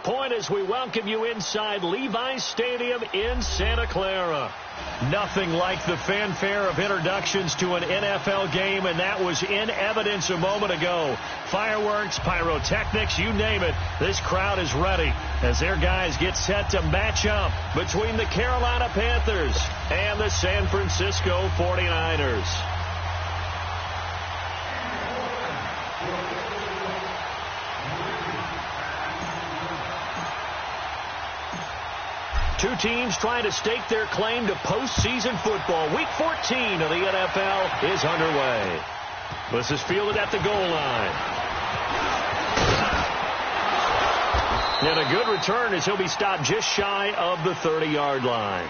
point as we welcome you inside Levi's Stadium in Santa Clara. Nothing like the fanfare of introductions to an NFL game, and that was in evidence a moment ago. Fireworks, pyrotechnics, you name it. This crowd is ready as their guys get set to match up between the Carolina Panthers and the San Francisco 49ers. Two teams trying to stake their claim to postseason football. Week 14 of the NFL is underway. This is fielded at the goal line. And a good return as he'll be stopped just shy of the 30-yard line.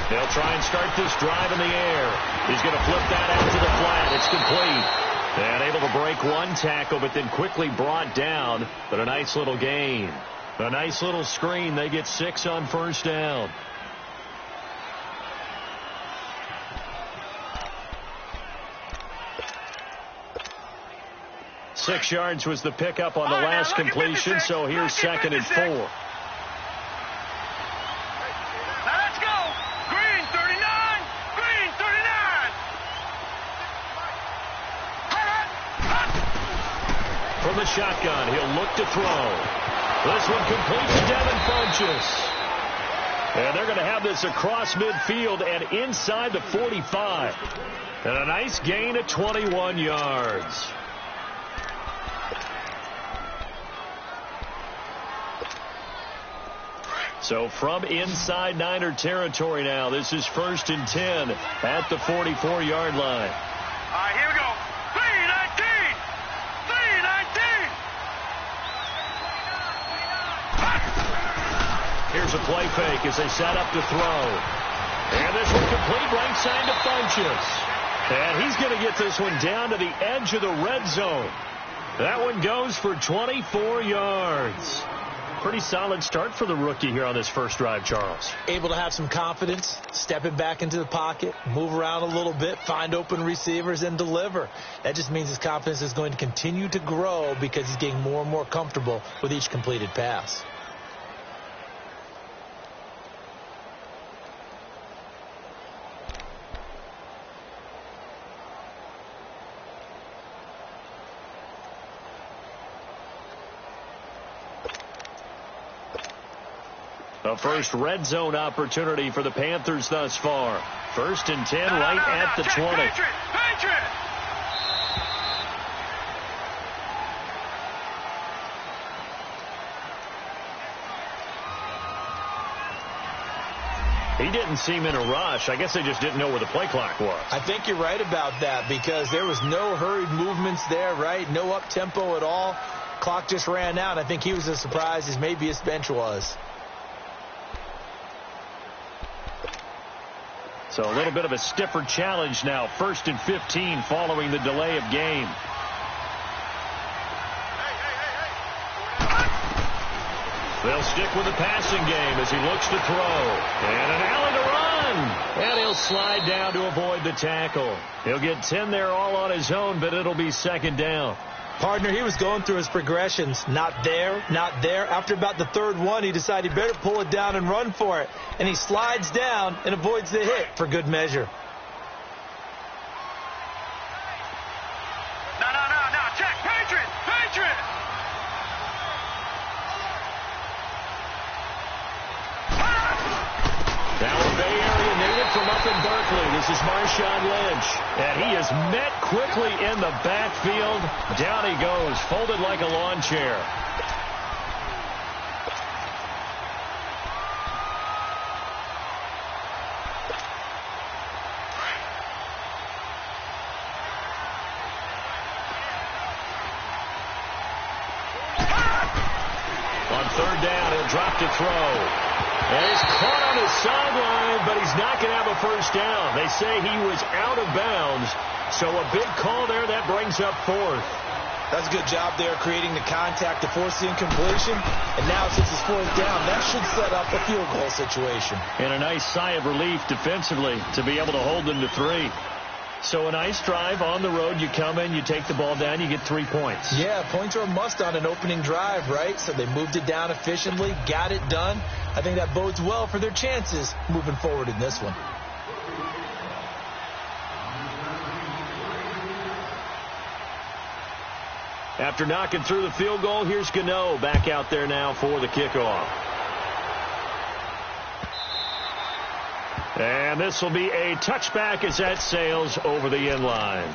They'll try and start this drive in the air. He's going to flip that out to the flat. It's complete. And able to break one tackle, but then quickly brought down. But a nice little gain. A nice little screen. They get 6 on first down. Six yards was the pickup on the last completion, so here's 2nd and 4. From the shotgun, he'll look to throw. This one complete to Devin Funchess. And they're going to have this across midfield and inside the 45. And a nice gain of 21 yards. So from inside Niner territory now, this is 1st and 10 at the 44-yard line. All right, here we go. 3-19. 3-19. Here's a play fake as they set up to throw. And this one complete right side to Funchess. And he's going to get this one down to the edge of the red zone. That one goes for 24 yards. Pretty solid start for the rookie here on this first drive, Charles. Able to have some confidence, stepping back into the pocket, move around a little bit, find open receivers, and deliver. That just means his confidence is going to continue to grow because he's getting more and more comfortable with each completed pass. A first red zone opportunity for the Panthers thus far. 1st and 10 right at the 20. Patriot. He didn't seem in a rush. I guess they just didn't know where the play clock was. I think you're right about that because there was no hurried movements there, right? No up-tempo at all. Clock just ran out. I think he was as surprised as maybe his bench was. So a little bit of a stiffer challenge now. 1st and 15 following the delay of game. They'll stick with the passing game as he looks to throw. And an alley to run. And he'll slide down to avoid the tackle. He'll get 10 there all on his own, but it'll be 2nd down. Partner, he was going through his progressions. Not there, not there. After about the 3rd one, he decided he better pull it down and run for it. And he slides down and avoids the hit for good measure. No. Check. Patriot. Now a Bay Area native from up in Berkeley. This is Marshawn Lynch. And he is met quickly in the backfield. Down he goes, folded like a lawn chair. third down. He'll drop to throw. And he's caught on his sideline, but he's not going to have a first down. They say he was out of bounds, so a big call there. That brings up fourth. That's a good job there creating the contact to force the incompletion. And now since it's fourth down, that should set up a field goal situation. And a nice sigh of relief defensively to be able to hold them to 3. So a nice drive on the road. You come in, you take the ball down, you get 3 points. Yeah, points are a must on an opening drive, right? So they moved it down efficiently, got it done. I think that bodes well for their chances moving forward in this one. After knocking through the field goal, here's Gano back out there now for the kickoff. And this will be a touchback as that sails over the end line.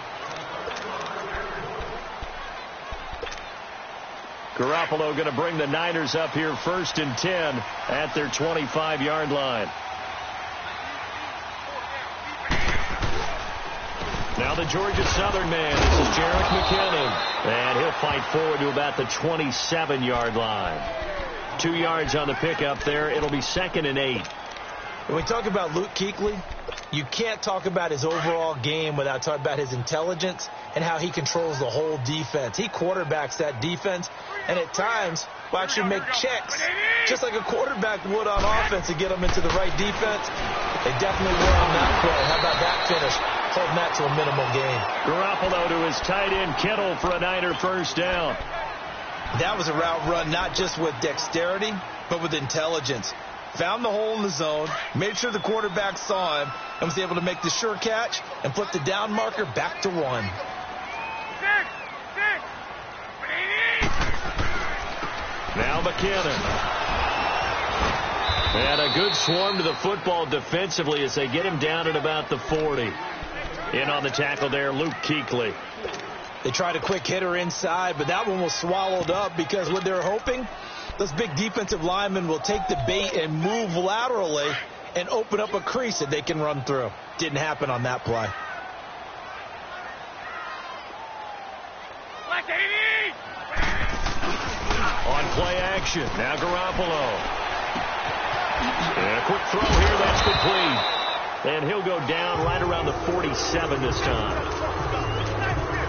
Garoppolo going to bring the Niners up here 1st and 10 at their 25-yard line. Now the Georgia Southern man. This is Jerick McKinnon. And he'll fight forward to about the 27-yard line. 2 yards on the pickup there. It'll be 2nd and 8. When we talk about Luke Kuechly, you can't talk about his overall game without talking about his intelligence and how he controls the whole defense. He quarterbacks that defense, and at times will actually make checks just like a quarterback would on offense to get them into the right defense. They definitely were on that play. How about that finish? Holding that to a minimal gain. Garoppolo to his tight end Kittle for a Niner first down. That was a route run not just with dexterity, but with intelligence. Found the hole in the zone, made sure the quarterback saw him, and was able to make the sure catch and flip the down marker back to 1. Now McKinnon. And a good swarm to the football defensively as they get him down at about the 40. In on the tackle there, Luke Kuechly. They tried a quick hitter inside, but that one was swallowed up because what they're hoping, those big defensive linemen will take the bait and move laterally and open up a crease that they can run through. Didn't happen on that play. On play action, now Garoppolo. And a quick throw here, that's complete. And he'll go down right around the 47 this time.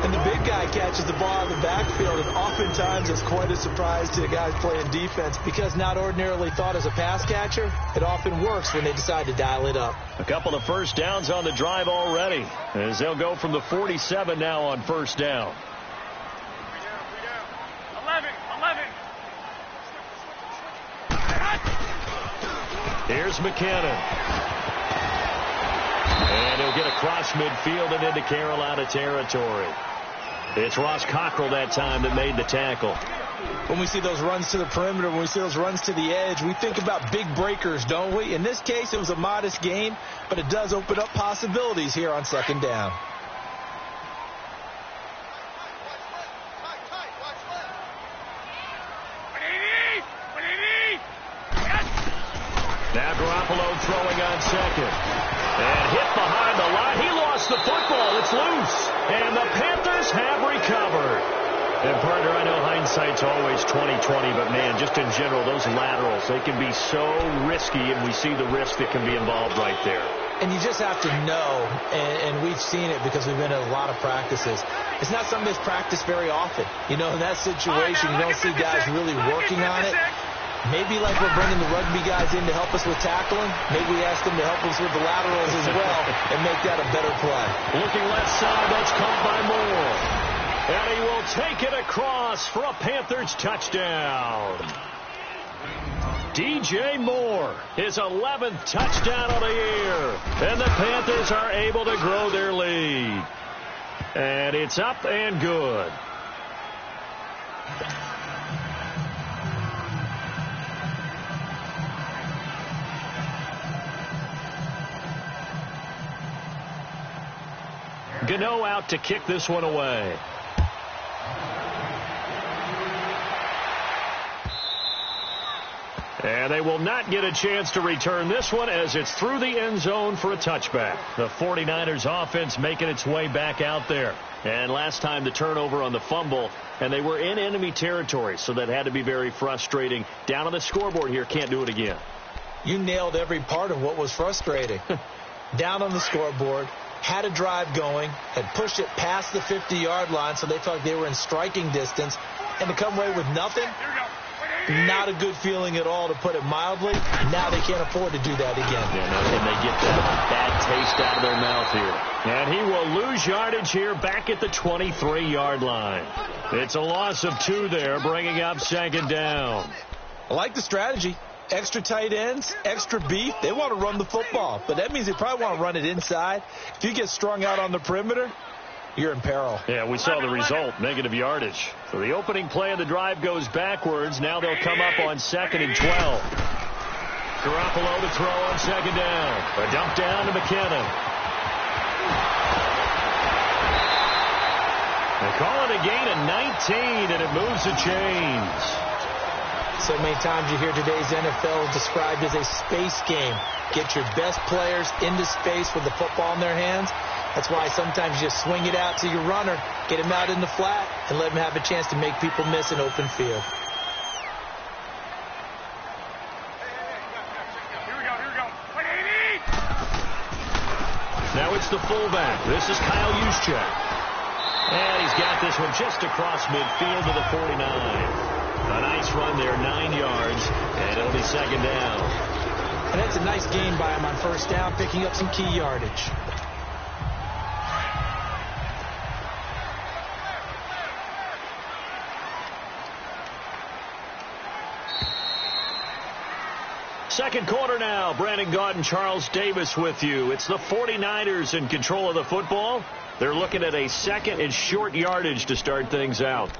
And the big guy catches the ball in the backfield, and oftentimes it's quite a surprise to the guys playing defense because not ordinarily thought as a pass catcher, it often works when they decide to dial it up. A couple of first downs on the drive already as they'll go from the 47 now on first down. 11. Here's McKinnon. And he'll get across midfield and into Carolina territory. It's Ross Cockrell that time that made the tackle. When we see those runs to the perimeter, when we see those runs to the edge, we think about big breakers, don't we? In this case, it was a modest gain, but it does open up possibilities here on 2nd down. Now Garoppolo throwing on 2nd. And hit behind the line. He lost the football. It's loose. And the Panthers have recovered. And, partner, I know hindsight's always 20/20, but, man, just in general, those laterals, they can be so risky, and we see the risk that can be involved right there. And you just have to know, and we've seen it because we've been at a lot of practices. It's not something that's practiced very often. You know, in that situation, you don't see guys really working on it. Maybe like we're bringing the rugby guys in to help us with tackling, maybe we ask them to help us with the laterals as well and make that a better play. Looking left side, that's caught by Moore. And he will take it across for a Panthers touchdown. DJ Moore, his 11th touchdown of the year. And the Panthers are able to grow their lead. And it's up and good. Gano out to kick this one away. And they will not get a chance to return this one as it's through the end zone for a touchback. The 49ers offense making its way back out there. And last time the turnover on the fumble, and they were in enemy territory, so that had to be very frustrating. Down on the scoreboard here, can't do it again. You nailed every part of what was frustrating. Down on the scoreboard, had a drive going, had pushed it past the 50-yard line so they felt like they were in striking distance, and to come away with nothing, not a good feeling at all, to put it mildly. Now they can't afford to do that again. Yeah, now can they get that bad taste out of their mouth here? And he will lose yardage here back at the 23-yard line. It's a loss of 2 there, bringing up second down. I like the strategy. Extra tight ends, extra beef. They want to run the football, but that means they probably want to run it inside. If you get strung out on the perimeter, you're in peril. Yeah, we saw the result, negative yardage. So the opening play of the drive goes backwards. Now they'll come up on 2nd and 12. Garoppolo to throw on second down. A dump down to McKinnon. They call it a gain of 19, and it moves the chains. So many times you hear today's NFL described as a space game. Get your best players into space with the football in their hands. That's why sometimes you just swing it out to your runner, get him out in the flat, and let him have a chance to make people miss an open field. Here we go. Now it's the fullback. This is Kyle Juszczyk. And he's got this one just across midfield to the 49. A nice run there, 9 yards, and it'll be second down. And that's a nice gain by him on first down, picking up some key yardage. Second quarter now. Brandon Gaudin and Charles Davis with you. It's the 49ers in control of the football. They're looking at a second and short yardage to start things out.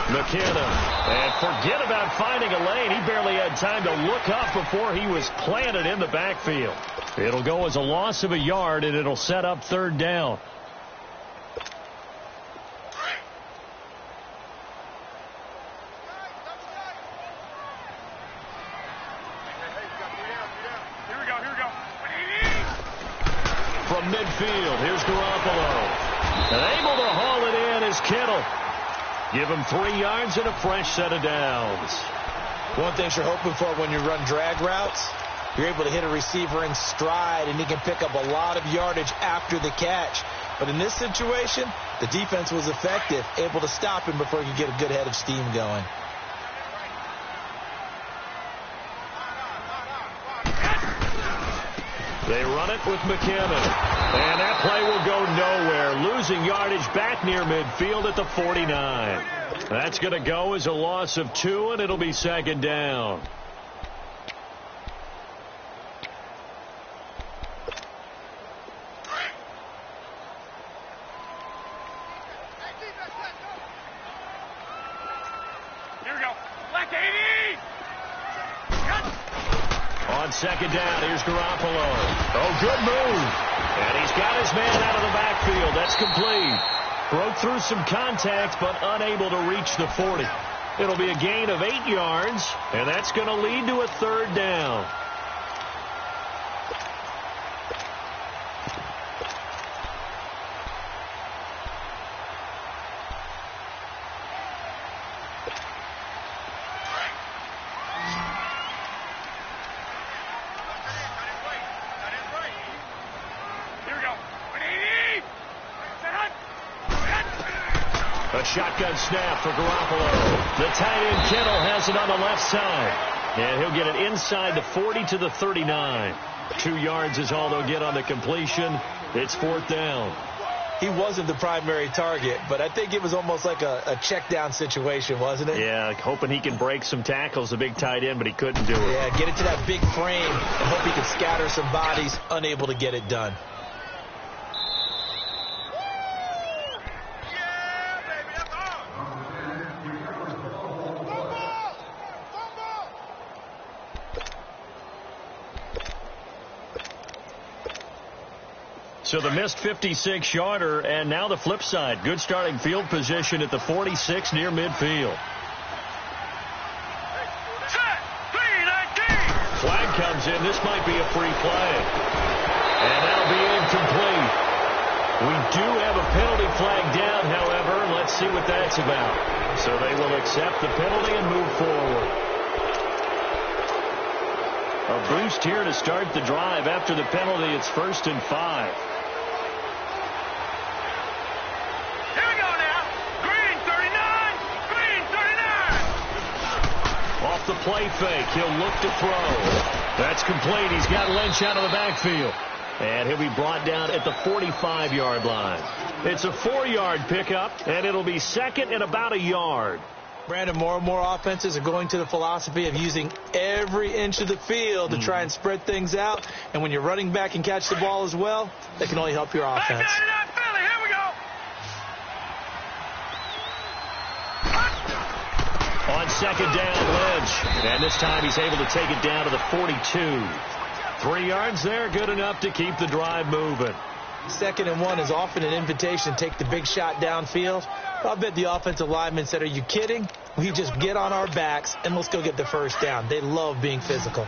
McKinnon. And forget about finding a lane. He barely had time to look up before he was planted in the backfield. It'll go as a loss of a yard, and it'll set up third down. Here we go. From midfield, here's Garoppolo. And able to haul it in is Kittle. Give him 3 yards and a fresh set of downs. One thing you're hoping for when you run drag routes, you're able to hit a receiver in stride, and he can pick up a lot of yardage after the catch. But in this situation, the defense was effective, able to stop him before he could get a good head of steam going. They run it with McKinnon. And that play will go nowhere. Losing yardage back near midfield at the 49. That's going to go as a loss of 2, and it'll be second down. Here we go. Black 80. On second down, here's Garoppolo. Oh, good move. And he's got his man out of the backfield. That's complete. Broke through some contact, but unable to reach the 40. It'll be a gain of 8 yards, and that's going to lead to a third down. A shotgun snap for Garoppolo. The tight end Kittle has it on the left side. And he'll get it inside the 40 to the 39. 2 yards is all they'll get on the completion. It's fourth down. He wasn't the primary target, but I think it was almost like a check down situation, wasn't it? Yeah, hoping he can break some tackles, the big tight end, but he couldn't do it. Yeah, get it to that big frame and hope he can scatter some bodies, unable to get it done. So the missed 56-yarder, and now the flip side. Good starting field position at the 46 near midfield. Flag comes in. This might be a free play. And that'll be incomplete. We do have a penalty flag down, however. Let's see what that's about. So they will accept the penalty and move forward. A boost here to start the drive. After the penalty, it's 1st and 5. Here we go now. Green 39. Green 39. Off the play fake. He'll look to throw. That's complete. He's got Lynch out of the backfield. And he'll be brought down at the 45-yard line. It's a 4-yard pickup, and it'll be 2nd and about a yard. Brandon, more and more offenses are going to the philosophy of using every inch of the field to try and spread things out. And when you're running back and catch the ball as well, that can only help your offense. Philly, here we go. On 2nd down, Lynch. And this time he's able to take it down to the 42. 3 yards there, good enough to keep the drive moving. 2nd and 1 is often an invitation to take the big shot downfield. I'll bet the offensive lineman said, "Are you kidding? We just get on our backs and let's go get the first down." They love being physical.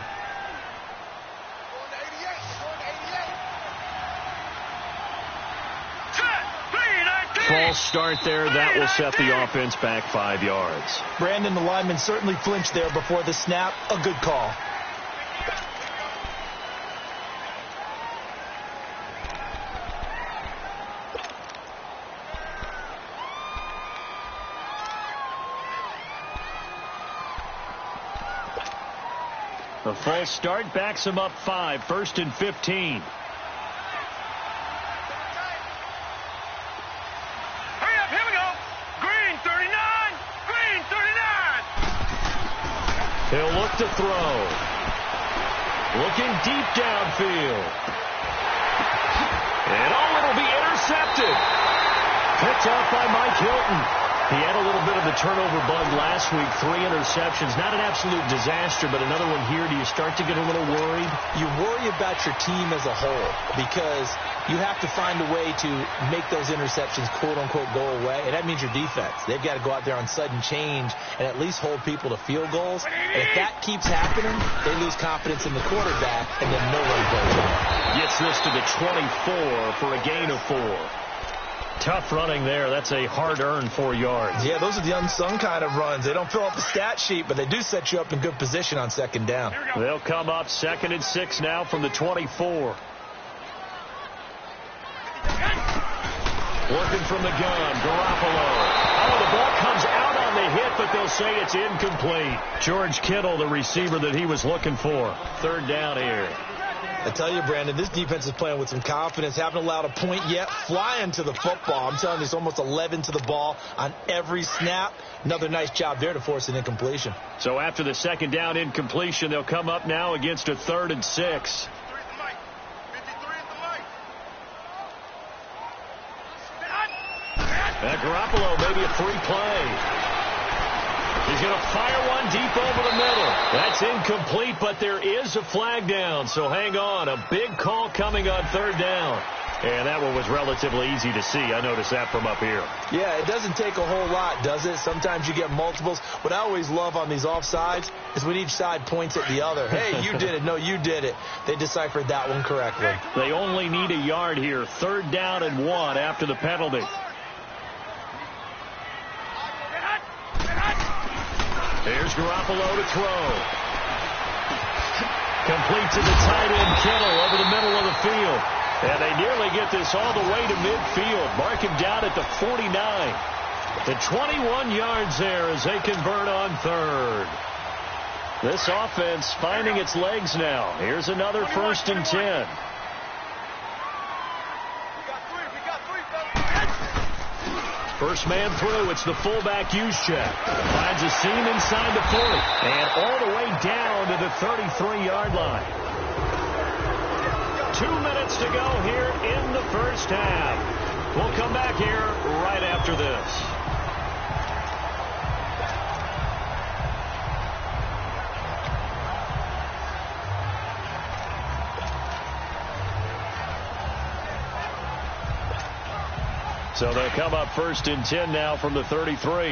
False start there. That will set the offense back 5 yards. Brandon, the lineman certainly flinched there before the snap. A good call. The false start backs him up 5, 1st and 15. Hurry up, here we go. Green 39. Green 39. He'll look to throw. Looking deep downfield. And it'll be intercepted. Picked off by Mike Hilton. He had a little bit of the turnover bug last week. 3 interceptions. Not an absolute disaster, but another one here. Do you start to get a little worried? You worry about your team as a whole because you have to find a way to make those interceptions, quote-unquote, go away. And that means your defense. They've got to go out there on sudden change and at least hold people to field goals. And if that keeps happening, they lose confidence in the quarterback, and then no one goes on. Gets this to the 24 for a gain of 4. Tough running there. That's a hard-earned 4 yards. Yeah, those are the unsung kind of runs. They don't fill up the stat sheet, but they do set you up in good position on 2nd down. They'll come up 2nd and 6 now from the 24. Working from the gun, Garoppolo. Oh, the ball comes out on the hit, but they'll say it's incomplete. George Kittle, the receiver that he was looking for. 3rd down here. I tell you, Brandon, this defense is playing with some confidence. Haven't allowed a point yet. Flying to the football. I'm telling you, it's almost 11 to the ball on every snap. Another nice job there to force an incompletion. So after the 2nd down incompletion, they'll come up now against a 3rd and 6. Garoppolo, maybe a free play. He's going to fire one deep over the middle. That's incomplete, but there is a flag down, so hang on. A big call coming on 3rd down. And that one was relatively easy to see. I noticed that from up here. Yeah, it doesn't take a whole lot, does it? Sometimes you get multiples. What I always love on these offsides is when each side points at the other. Hey, you did it. No, you did it. They deciphered that one correctly. They only need a yard here. 3rd down and 1 after the penalty. There's Garoppolo to throw. Complete to the tight end, Kittle, over the middle of the field. And they nearly get this all the way to midfield. Mark him down at the 49. The 21 yards there as they convert on 3rd. This offense finding its legs now. Here's another 1st and 10. First man through, it's the fullback Juszczyk. Finds a seam inside the 40. And all the way down to the 33-yard line. 2 minutes to go here in the first half. We'll come back here right after this. So they'll come up 1st and 10 now from the 33.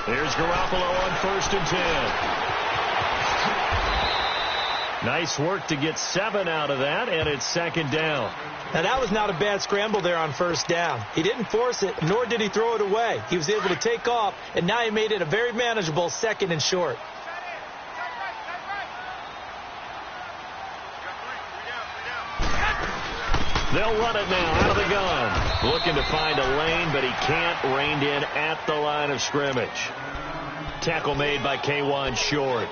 Here's Garoppolo on 1st and 10. Nice work to get 7 out of that, and it's 2nd down. Now, that was not a bad scramble there on 1st down. He didn't force it, nor did he throw it away. He was able to take off, and now he made it a very manageable 2nd and short. They'll run it now out of the gun. Looking to find a lane, but he can't. Reined in at the line of scrimmage. Tackle made by K'Wan Short.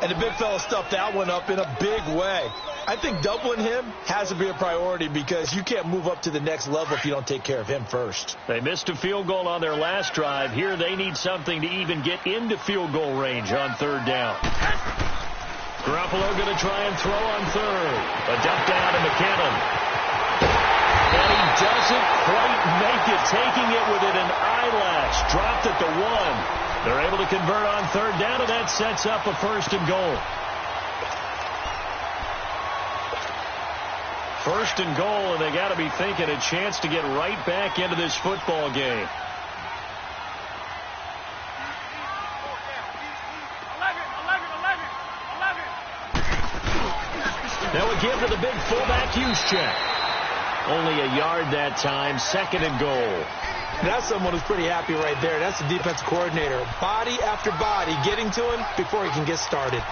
And the big fella stuffed that one up in a big way. I think doubling him has to be a priority because you can't move up to the next level if you don't take care of him first. They missed a field goal on their last drive. Here they need something to even get into field goal range on 3rd down. Garoppolo going to try and throw on 3rd. A dump down to McKinnon. And he doesn't quite make it, taking it within an eyelash. Dropped at the 1. They're able to convert on 3rd down, and that sets up a 1st and goal. 1st and goal, and they got to be thinking a chance to get right back into this football game. Now we give to the big fullback Juszczyk. Only a yard that time, 2nd and goal. That's someone who's pretty happy right there. That's the defensive coordinator. Body after body getting to him before he can get started.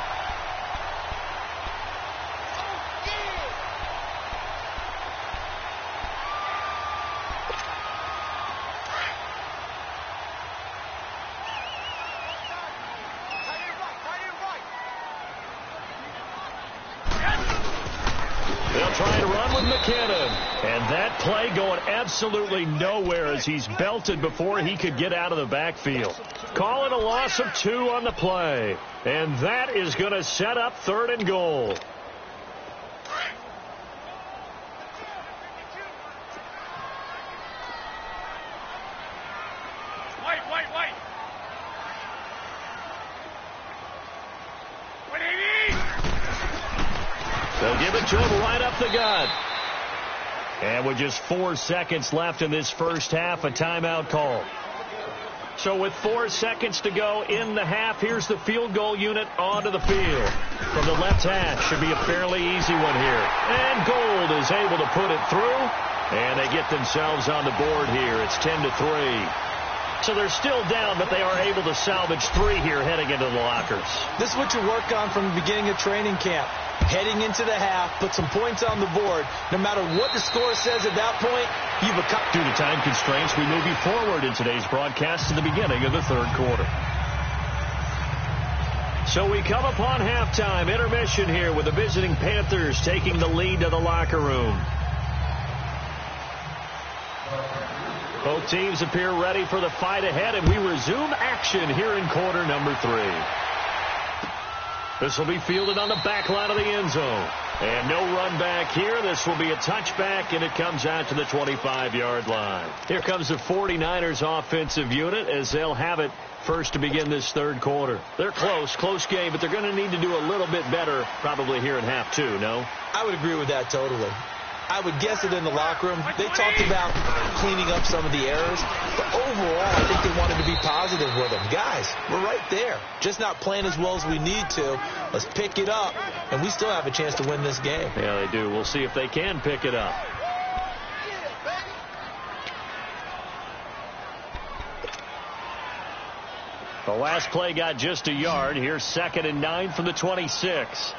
They'll try and run with McKinnon. And that play going absolutely nowhere as he's belted before he could get out of the backfield. Call it a loss of 2 on the play. And that is going to set up 3rd and goal. They'll give it to him right up the gut. And with just 4 seconds left in this first half, a timeout call. So with 4 seconds to go in the half, here's the field goal unit onto the field. From the left hash, should be a fairly easy one here. And Gold is able to put it through. And they get themselves on the board here. It's 10-3. So they're still down, but they are able to salvage 3 here heading into the lockers. This is what you work on from the beginning of training camp. Heading into the half, put some points on the board. No matter what the score says at that point, you've accomplished. Due to time constraints, we move you forward in today's broadcast to the beginning of the 3rd quarter. So we come upon halftime intermission here with the visiting Panthers taking the lead to the locker room. Both teams appear ready for the fight ahead, and we resume action here in quarter number 3. This will be fielded on the back line of the end zone. And no run back here. This will be a touchback, and it comes out to the 25-yard line. Here comes the 49ers offensive unit as they'll have it first to begin this 3rd quarter. They're close game, but they're going to need to do a little bit better probably here in half 2, no? I would agree with that totally. I would guess it in the locker room. They talked about cleaning up some of the errors, but overall, I think they wanted to be positive with them. Guys, we're right there. Just not playing as well as we need to. Let's pick it up, and we still have a chance to win this game. Yeah, they do. We'll see if they can pick it up. The last play got just a yard. Here's 2nd and 9 from the 26.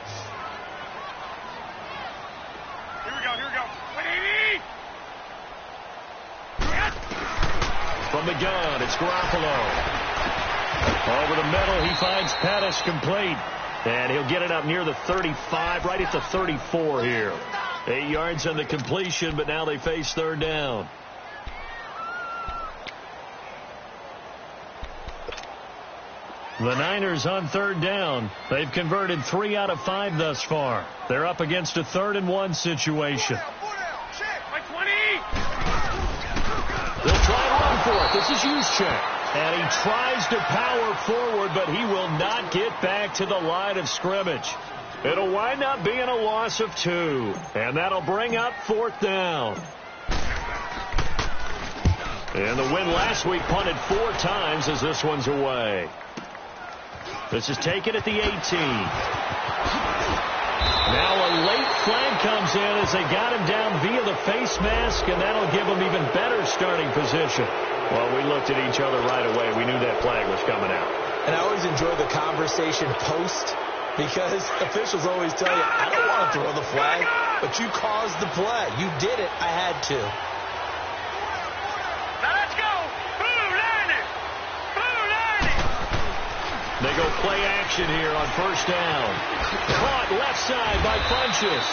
From the gun, it's Garoppolo. Over the middle, he finds Pettis complete. And he'll get it up near the 35, right at the 34 here. 8 yards on the completion, but now they face 3rd down. The Niners on 3rd down. They've converted 3 out of 5 thus far. They're up against a 3rd and 1 situation. They'll try and run for it. This is Juszczyk. And he tries to power forward, but he will not get back to the line of scrimmage. It'll wind up being a loss of 2. And that'll bring up 4th down. And the win last week punted 4 times as this one's away. This is taken at the 18. Now a late flag comes in as they got him down via the face mask, and that'll give him even better starting position. Well, we looked at each other right away. We knew that flag was coming out. And I always enjoy the conversation post, because officials always tell you, I don't want to throw the flag, but you caused the play. You did it. I had to. Now let's go. Blue lining. Blue lining. They go play action here on 1st down. Caught left side by Funchess.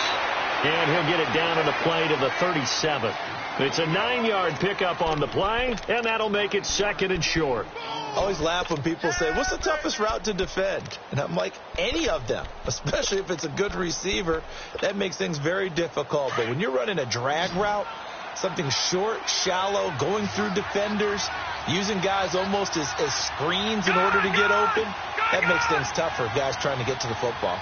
And he'll get it down on the play to the 37. It's a 9-yard pickup on the play, and that'll make it 2nd and short. I always laugh when people say, what's the toughest route to defend? And I'm like, any of them, especially if it's a good receiver. That makes things very difficult. But when you're running a drag route, something short, shallow, going through defenders, using guys almost as screens in order to get open, that makes things tougher for guys trying to get to the football.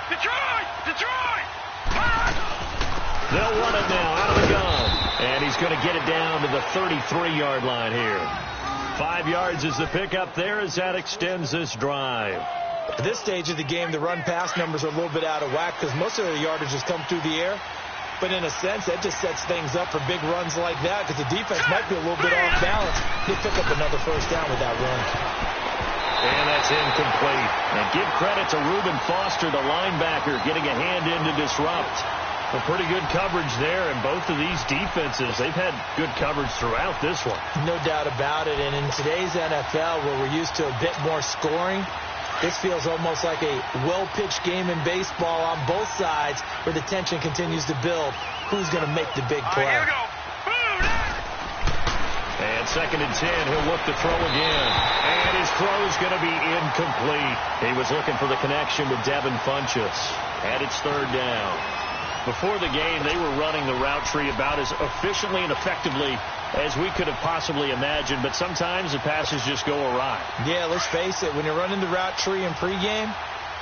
Detroit! Detroit! They'll run it now out of the gun. And he's going to get it down to the 33-yard line here. 5 yards is the pickup there as that extends this drive. At this stage of the game, the run-pass numbers are a little bit out of whack because most of the yardage has come through the air. But in a sense, that just sets things up for big runs like that because the defense might be a little bit off balance. They pick up another 1st down with that run. And that's incomplete. And give credit to Reuben Foster, the linebacker, getting a hand in to disrupt. A pretty good coverage there, and both of these defenses, they've had good coverage throughout this one. No doubt about it. And in today's NFL, where we're used to a bit more scoring, this feels almost like a well-pitched game in baseball on both sides where the tension continues to build. Who's going to make the big play? Here we go. And 2nd and 10, he'll look to throw again. And his throw's going to be incomplete. He was looking for the connection with Devin Funchess. And it's 3rd down. Before the game, they were running the route tree about as efficiently and effectively as we could have possibly imagined, but sometimes the passes just go awry. Yeah, let's face it. When you're running the route tree in pregame,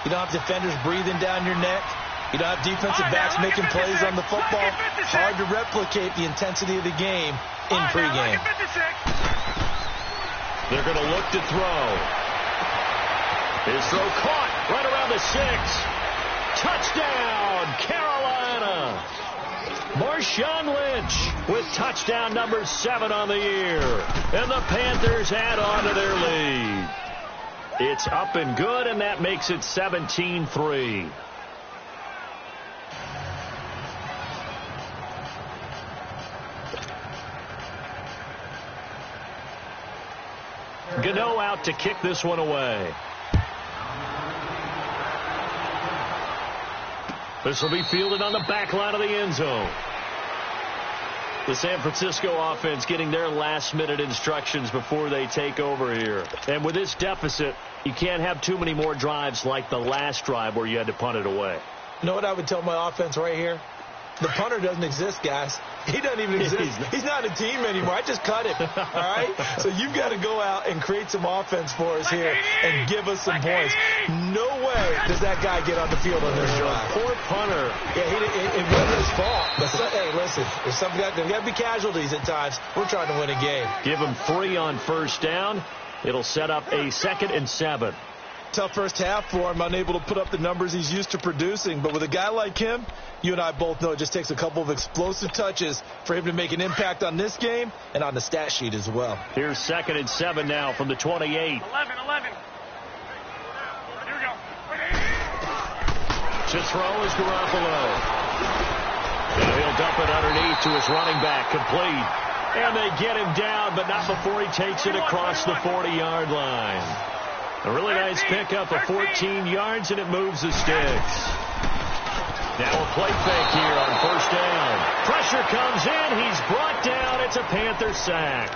you don't have defenders breathing down your neck. You don't have defensive backs making plays on the football. Hard to replicate the intensity of the game in pregame. They're going to look to throw. His throw caught right around the 6. Touchdown, Carolina. Marshawn Lynch with touchdown number 7 on the year. And the Panthers add on to their lead. It's up and good, and that makes it 17-3. Gano out to kick this one away. This will be fielded on the back line of the end zone. The San Francisco offense getting their last-minute instructions before they take over here. And with this deficit, you can't have too many more drives like the last drive where you had to punt it away. You know what I would tell my offense right here? The punter doesn't exist, guys. He doesn't even exist. He's not a team anymore. I just cut him. All right? So you've got to go out and create some offense for us here and give us some points. No way does that guy get on the field on this drive. Poor punter. Yeah, it wasn't his fault. But hey, listen, there's got to be casualties at times. We're trying to win a game. Give him 3 on 1st down. It'll set up a 2nd and 7. Tough first half for him, unable to put up the numbers he's used to producing. But with a guy like him, you and I both know it just takes a couple of explosive touches for him to make an impact on this game and on the stat sheet as well. Here's 2nd and 7 now from the 28. 11. Here we go. To throw is Garoppolo. Now he'll dump it underneath to his running back, complete. And they get him down, but not before he takes it across the 40-yard line. A really nice pickup of 14 yards, and it moves the sticks. Now a play fake here on 1st down. Pressure comes in. He's brought down. It's a Panther sack.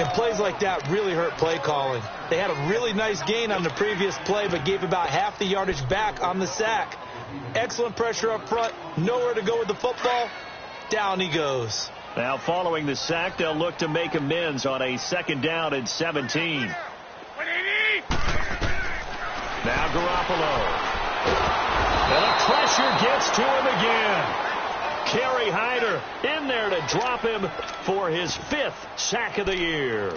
And plays like that really hurt play calling. They had a really nice gain on the previous play, but gave about half the yardage back on the sack. Excellent pressure up front. Nowhere to go with the football. Down he goes. Now following the sack, they'll look to make amends on a 2nd down and 17. Now Garoppolo. And the pressure gets to him again. Kerry Hyder in there to drop him for his 5th sack of the year.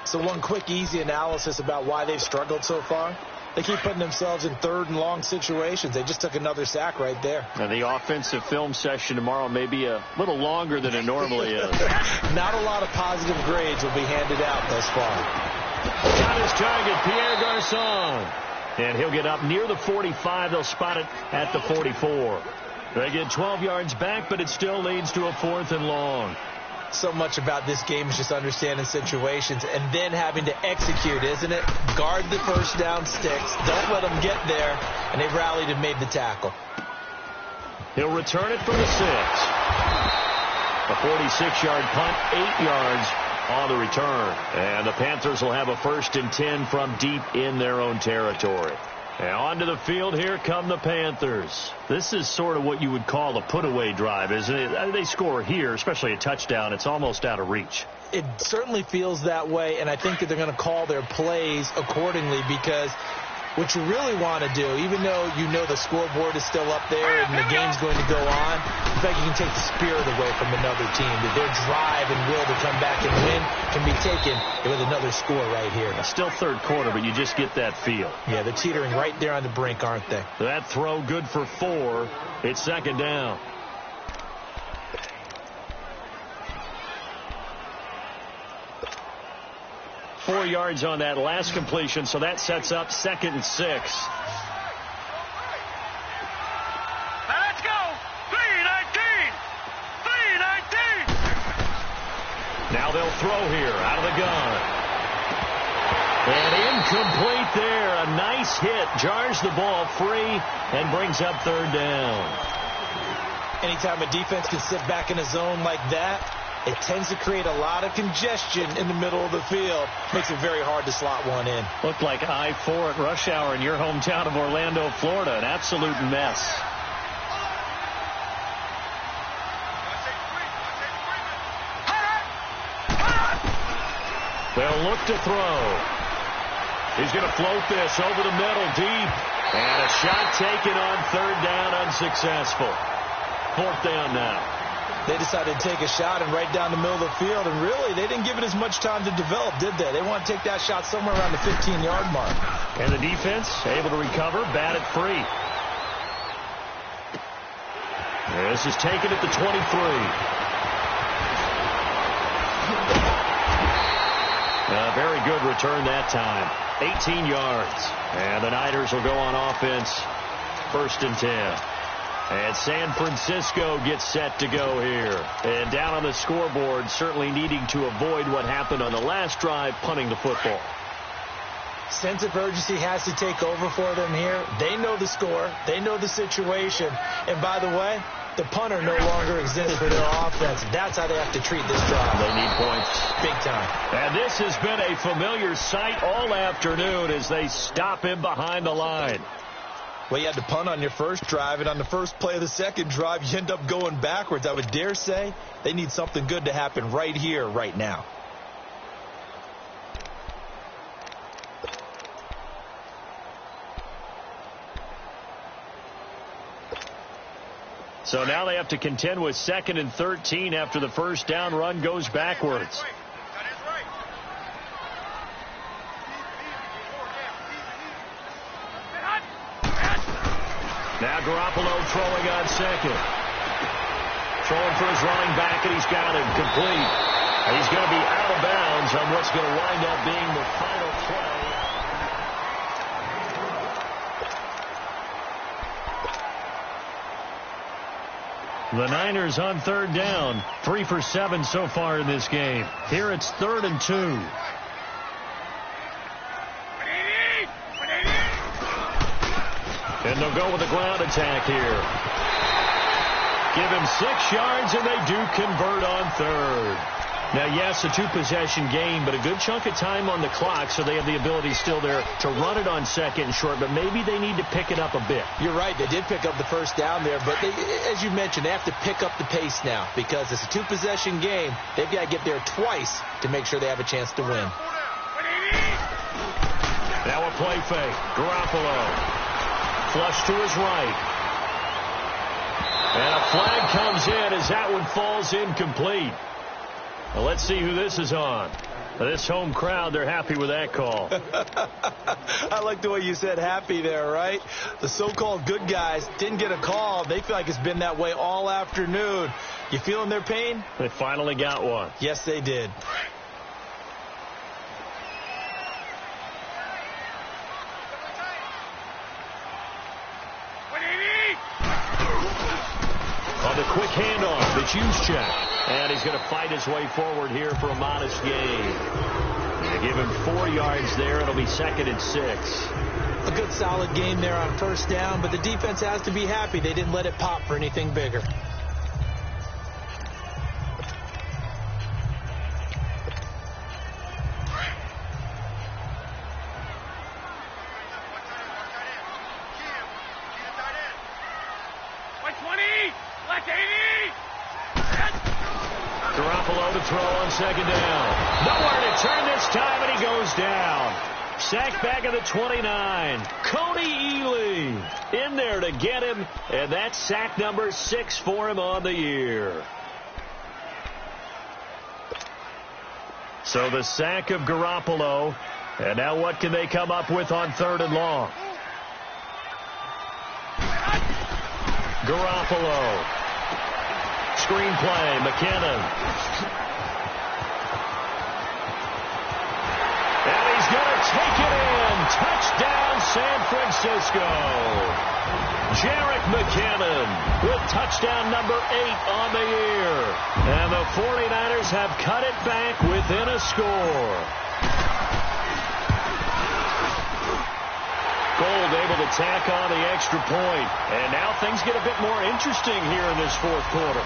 So one quick, easy analysis about why they've struggled so far. They keep putting themselves in 3rd and long situations. They just took another sack right there. And the offensive film session tomorrow may be a little longer than it normally is. Not a lot of positive grades will be handed out thus far. Got his target, Pierre Garçon. And he'll get up near the 45. They'll spot it at the 44. They get 12 yards back, but it still leads to a 4th and long. So much about this game is just understanding situations and then having to execute, isn't it? Guard the first down sticks. Don't let them get there. And they've rallied and made the tackle. He'll return it from the 6. A 46-yard punt, 8 yards on the return. And the Panthers will have a 1st and 10 from deep in their own territory. And onto the field, here come the Panthers. This is sort of what you would call a put-away drive, isn't it? They score here, especially a touchdown. It's almost out of reach. It certainly feels that way, and I think that they're going to call their plays accordingly because what you really want to do, even though you know the scoreboard is still up there and the game's going to go on, in fact, you can take the spirit away from another team. That their drive and will to come back and win can be taken with another score right here. Still 3rd quarter, but you just get that feel. Yeah, they're teetering right there on the brink, aren't they? That throw good for 4. It's 2nd down. Four yards on that last completion, so that sets up 2nd and 6. Now let's go. 3-19. 3-19. Now they'll throw here out of the gun. And incomplete there. A nice hit. Jars the ball free and brings up 3rd down. Anytime a defense can sit back in a zone like that, it tends to create a lot of congestion in the middle of the field. Makes it very hard to slot one in. Looked like I-4 at rush hour in your hometown of Orlando, Florida. An absolute mess. They'll look to throw. He's going to float this over the middle deep. And a shot taken on 3rd down, unsuccessful. 4th down now. They decided to take a shot and right down the middle of the field, and really, they didn't give it as much time to develop, did they? They want to take that shot somewhere around the 15-yard mark. And the defense able to recover, bat it free. This is taken at the 23. A very good return that time. 18 yards. And the Niners will go on offense. 1st and 10. And San Francisco gets set to go here. And down on the scoreboard, certainly needing to avoid what happened on the last drive, punting the football. Sense of urgency has to take over for them here. They know the score. They know the situation. And by the way, the punter no longer exists for their offense. That's how they have to treat this drive. They need points. Big time. And this has been a familiar sight all afternoon as they stop him behind the line. Well, you had to punt on your first drive, and on the first play of the second drive, you end up going backwards. I would dare say they need something good to happen right here, right now. So now they have to contend with 2nd and 13 after the first down run goes backwards. Now Garoppolo throwing on 2nd. Throwing for his running back, and he's got him complete. And he's going to be out of bounds on what's going to wind up being the final play. The Niners on 3rd down. 3 for 7 so far in this game. Here it's 3rd and 2. And they'll go with a ground attack here. Give him 6 yards, and they do convert on 3rd. Now, yes, a 2-possession game, but a good chunk of time on the clock, so they have the ability still there to run it on 2nd and short, but maybe they need to pick it up a bit. You're right. They did pick up the first down there, but they, as you mentioned, they have to pick up the pace now because it's a 2-possession game. They've got to get there twice to make sure they have a chance to win. Now a play fake. Garoppolo. Flush to his right. And a flag comes in as that one falls incomplete. Well, let's see who this is on. This home crowd, they're happy with that call. I like the way you said happy there, right? The so-called good guys didn't get a call. They feel like it's been that way all afternoon. You feeling their pain? They finally got one. Yes, they did. On the quick handoff, it's Juszczyk. And he's going to fight his way forward here for a modest gain. They give him 4 yards there. It'll be 2nd and 6. A good solid game there on first down, but the defense has to be happy they didn't let it pop for anything bigger. Garoppolo to throw on 2nd down. Nowhere to turn this time, and he goes down. Sacked back at the 29. Cody Ely in there to get him, and that's sack number 6 for him on the year. So the sack of Garoppolo, and now what can they come up with on 3rd and long? Garoppolo. Screenplay, McKinnon. And he's going to take it in. Touchdown, San Francisco. Jarek McKinnon with touchdown number 8 on the year. And the 49ers have cut it back within a score. Gold able to tack on the extra point. And now things get a bit more interesting here in this 4th quarter.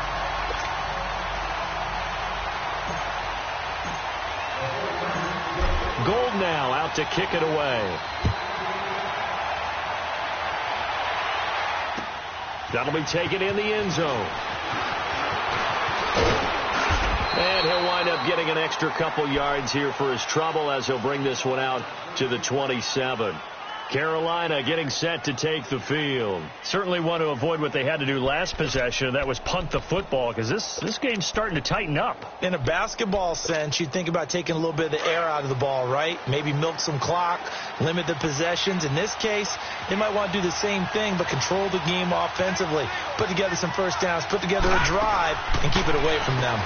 Gold now out to kick it away. That'll be taken in the end zone. And he'll wind up getting an extra couple yards here for his trouble as he'll bring this one out to the 27. Carolina getting set to take the field. Certainly want to avoid what they had to do last possession, and that was punt the football, because this game's starting to tighten up. In a basketball sense, you'd think about taking a little bit of the air out of the ball, right? Maybe milk some clock, limit the possessions. In this case, they might want to do the same thing, but control the game offensively. Put together some first downs, put together a drive, and keep it away from them.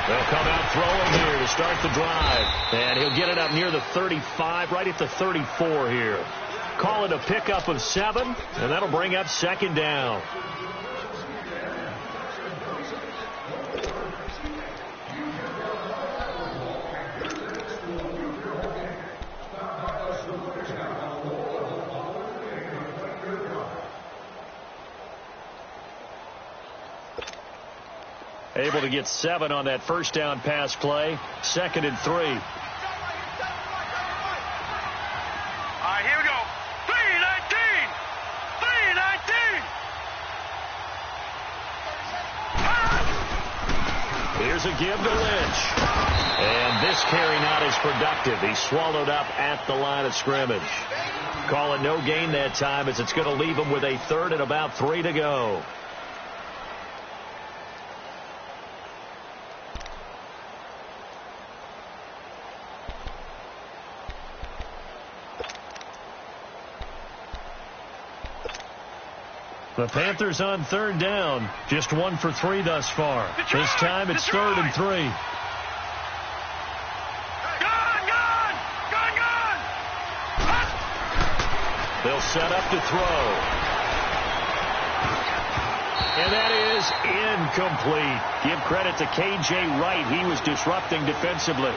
They'll come out throwing here to start the drive. And he'll get it up near the 35, right at the 34 here. Call it a pickup of 7, and that'll bring up 2nd down. Able to get 7 on that first down pass play. 2nd and 3. All right, here we go. 3-19. 3-19. Here's a give to Lynch. And this carry not as productive. He's swallowed up at the line of scrimmage. Call it no gain that time, as it's going to leave him with a 3rd and about 3 to go. The Panthers on 3rd down. Just 1 for 3 thus far. This time it's 3rd and 3. Gun! They'll set up to throw. And that is incomplete. Give credit to K.J. Wright. He was disrupting defensively.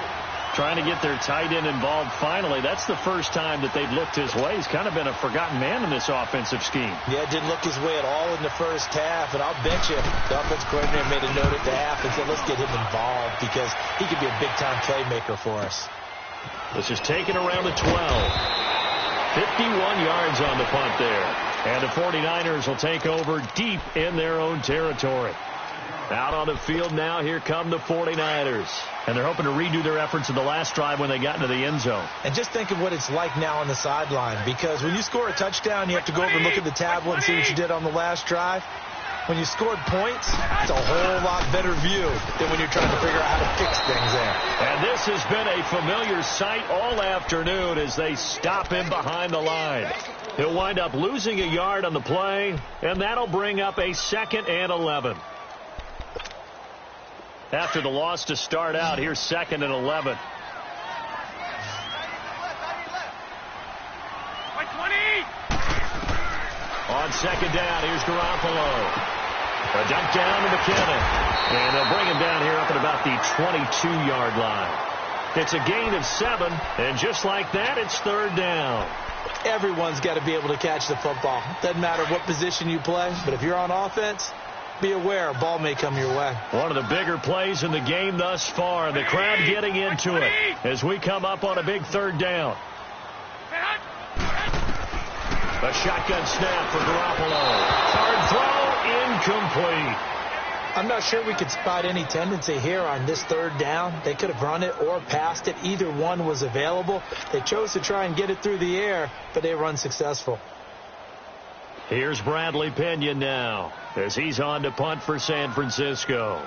Trying to get their tight end involved finally. That's the first time that they've looked his way. He's kind of been a forgotten man in this offensive scheme. Yeah, didn't look his way at all in the first half. And I'll bet you the offensive coordinator made a note at the half and said, let's get him involved because he could be a big-time playmaker for us. This is taken around the 12. 51 yards on the punt there. And the 49ers will take over deep in their own territory. Out on the field now, here come the 49ers. And they're hoping to redo their efforts in the last drive when they got into the end zone. And just think of what it's like now on the sideline, because when you score a touchdown, you have to go over and look at the tablet and see what you did on the last drive. When you scored points, it's a whole lot better view than when you're trying to figure out how to fix things there. And this has been a familiar sight all afternoon as they stop him behind the line. He'll wind up losing a yard on the play, and that'll bring up a 2nd and 11. After the loss to start out, here's 2nd and 11. On 2nd down, here's Garoppolo. A dump down to McKinnon. And they'll bring him down here up at about the 22-yard line. It's a gain of 7, and just like that, it's 3rd down. Everyone's got to be able to catch the football. Doesn't matter what position you play, but if you're on offense, be aware, a ball may come your way. One of the bigger plays in the game thus far. The crowd getting into it as we come up on a big 3rd down. A shotgun snap for Garoppolo. Hard throw, incomplete. I'm not sure we could spot any tendency here on this 3rd down. They could have run it or passed it. Either one was available. They chose to try and get it through the air, but they were unsuccessful. Here's Bradley Pinion now as he's on to punt for San Francisco.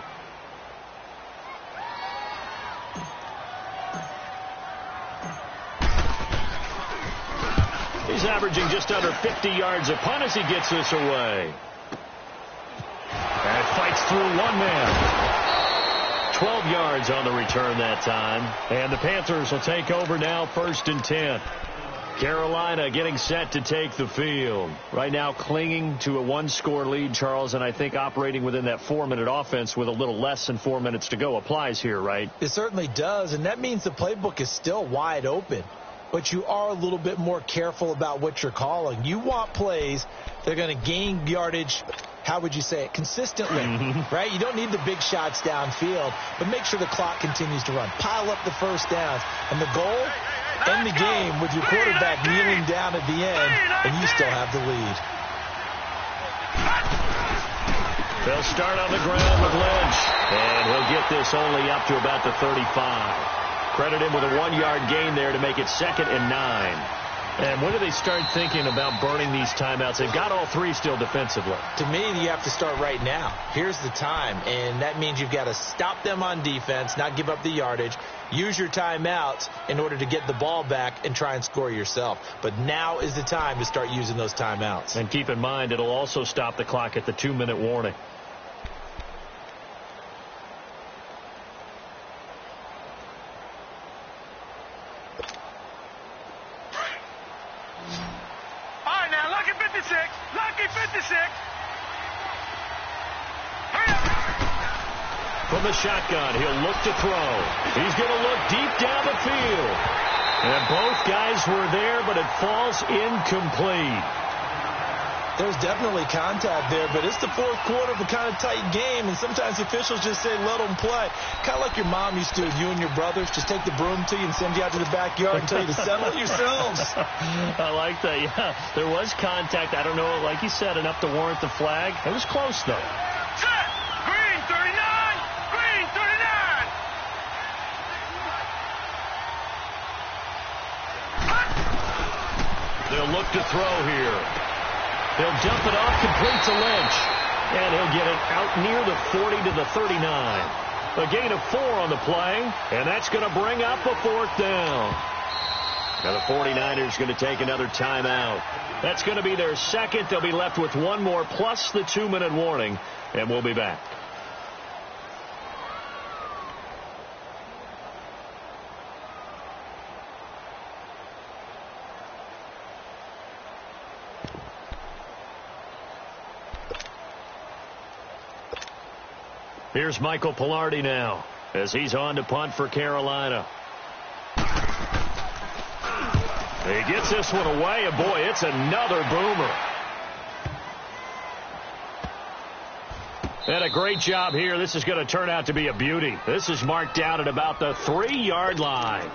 He's averaging just under 50 yards a punt as he gets this away. And fights through one man. 12 yards on the return that time. And the Panthers will take over now, 1st and 10. Carolina getting set to take the field. Right now clinging to a 1-score lead, Charles, and I think operating within that 4-minute offense with a little less than 4 minutes to go applies here, right? It certainly does, and that means the playbook is still wide open. But you are a little bit more careful about what you're calling. You want plays that are going to gain yardage, how would you say it, consistently, right? You don't need the big shots downfield, but make sure the clock continues to run. Pile up the first downs. And the goal, end the game with your quarterback kneeling down at the end, and you still have the lead. They'll start on the ground with Lynch, and he'll get this only up to about the 35. Credit him with a 1-yard gain there to make it 2nd and 9. And when do they start thinking about burning these timeouts? They've got all 3 still defensively. To me, you have to start right now. Here's the time, and that means you've got to stop them on defense, not give up the yardage, use your timeouts in order to get the ball back and try and score yourself. But now is the time to start using those timeouts. And keep in mind, it'll also stop the clock at the 2-minute warning. From the shotgun, he'll look to throw. He's going to look deep down the field. And both guys were there, but it falls incomplete. There's definitely contact there, but it's the 4th quarter of a kind of tight game, and sometimes officials just say, let them play. Kind of like your mom used to with you and your brothers. Just take the broom to you and send you out to the backyard and tell you to settle yourselves. I like that, yeah. There was contact. I don't know, like you said, enough to warrant the flag. It was close, though. Set! Green 39! Green 39! They'll look to throw here. He'll dump it off, complete to Lynch. And he'll get it out near the 40 to the 39. A gain of 4 on the play, and that's going to bring up a 4th down. Now the 49ers going to take another timeout. That's going to be their 2nd. They'll be left with 1 more plus the 2-minute warning, and we'll be back. Here's Michael Pilardi now as he's on to punt for Carolina. He gets this one away, and boy, it's another boomer. And a great job here. This is going to turn out to be a beauty. This is marked down at about the 3-yard line.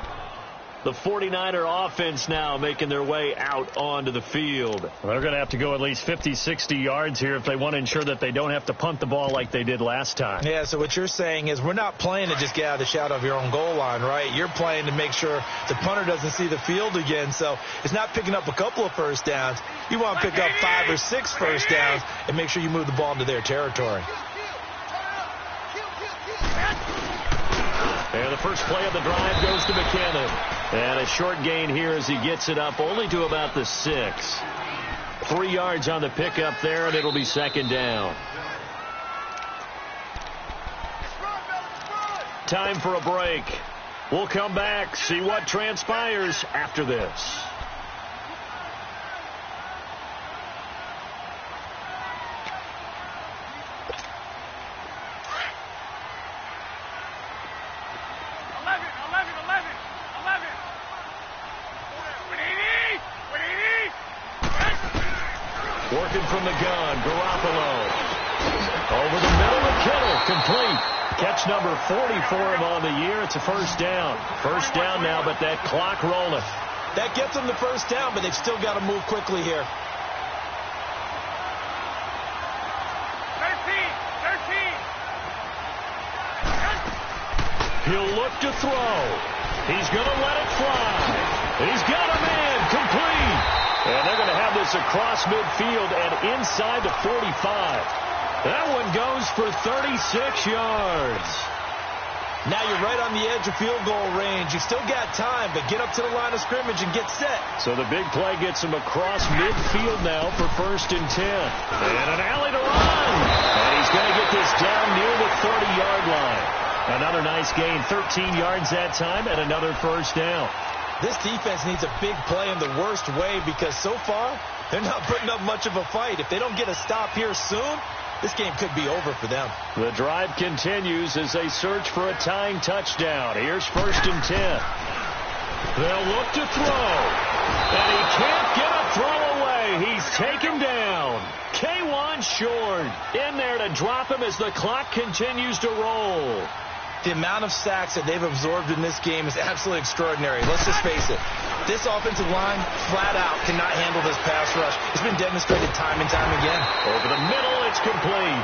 The 49er offense now making their way out onto the field. They're going to have to go at least 50, 60 yards here if they want to ensure that they don't have to punt the ball like they did last time. Yeah, so what you're saying is we're not playing to just get out of the shadow of your own goal line, right? You're playing to make sure the punter doesn't see the field again. So it's not picking up a couple of first downs. You want to pick up 5 or 6 first downs and make sure you move the ball into their territory. And the first play of the drive goes to McKinnon. And a short gain here as he gets it up only to about the 6. 3 yards on the pickup there, and it'll be second down. Time for a break. We'll come back, see what transpires after this. Working from the gun, Garoppolo. Over the middle of Kittle, complete. Catch number 40 for him on the year. It's a first down. First down now, but that clock rolling. That gets them the first down, but they've still got to move quickly here. 13. He'll look to throw. He's going to let it fly. He's got a man, complete. And they're going to have this across midfield and inside the 45. That one goes for 36 yards. Now you're right on the edge of field goal range. You still got time, but get up to the line of scrimmage and get set. So the big play gets him across midfield now for 1st and 10. And an alley to run. And he's going to get this down near the 30-yard line. Another nice gain, 13 yards that time, and another first down. This defense needs a big play in the worst way because so far they're not putting up much of a fight. If they don't get a stop here soon, this game could be over for them. The drive continues as they search for a tying touchdown. Here's 1st and 10. They'll look to throw. And he can't get a throw away. He's taken down. K1 short. In there to drop him as the clock continues to roll. The amount of sacks that they've absorbed in this game is absolutely extraordinary. Let's just face it. This offensive line, flat out, cannot handle this pass rush. It's been demonstrated time and time again. Over the middle, it's complete.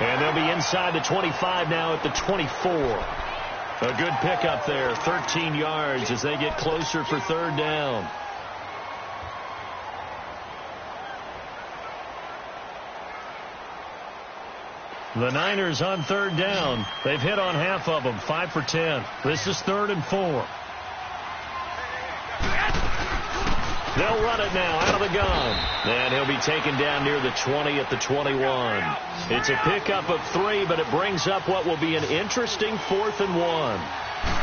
And they'll be inside the 25 now at the 24. A good pickup there, 13 yards as they get closer for 3rd down. The Niners on 3rd down. They've hit on half of them, 5 for 10. This is 3rd and 4. They'll run it now out of the gun. And he'll be taken down near the 20 at the 21. It's a pickup of 3, but it brings up what will be an interesting 4th and 1.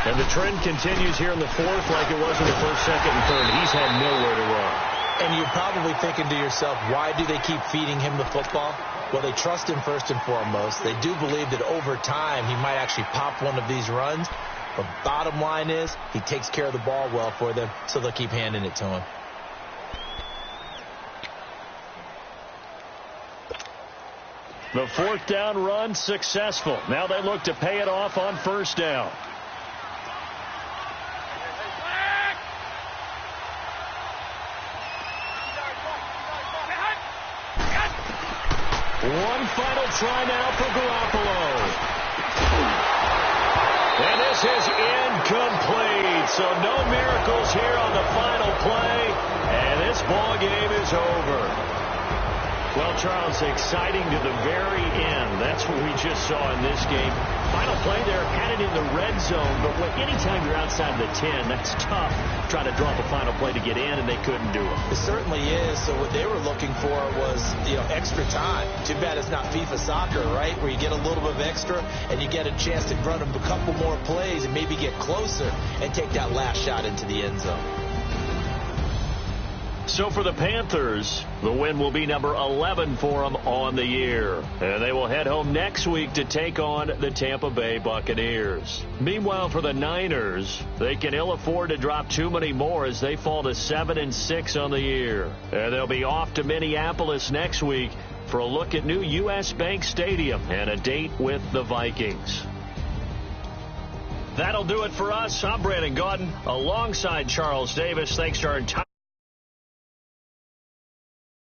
And the trend continues here in the 4th like it was in the 1st, 2nd, and 3rd. He's had nowhere to run. And you're probably thinking to yourself, why do they keep feeding him the football? Well, they trust him first and foremost. They do believe that over time he might actually pop one of these runs. But bottom line is he takes care of the ball well for them, so they'll keep handing it to him. The 4th down run successful. Now they look to pay it off on 1st down. One final try now for Garoppolo. And this is incomplete. So no miracles here on the final play. And this ball game is over. Well, Charles, exciting to the very end. That's what we just saw in this game. Final play there, had it in the red zone. But anytime you're outside the 10, that's tough. Trying to draw the final play to get in, and they couldn't do it. It certainly is. So what they were looking for was, extra time. Too bad it's not FIFA soccer, right? Where you get a little bit of extra, and you get a chance to run a couple more plays and maybe get closer and take that last shot into the end zone. So for the Panthers, the win will be number 11 for them on the year. And they will head home next week to take on the Tampa Bay Buccaneers. Meanwhile, for the Niners, they can ill afford to drop too many more as they fall to 7-6 on the year. And they'll be off to Minneapolis next week for a look at new U.S. Bank Stadium and a date with the Vikings. That'll do it for us. I'm Brandon Gaudin alongside Charles Davis. Thanks to our entire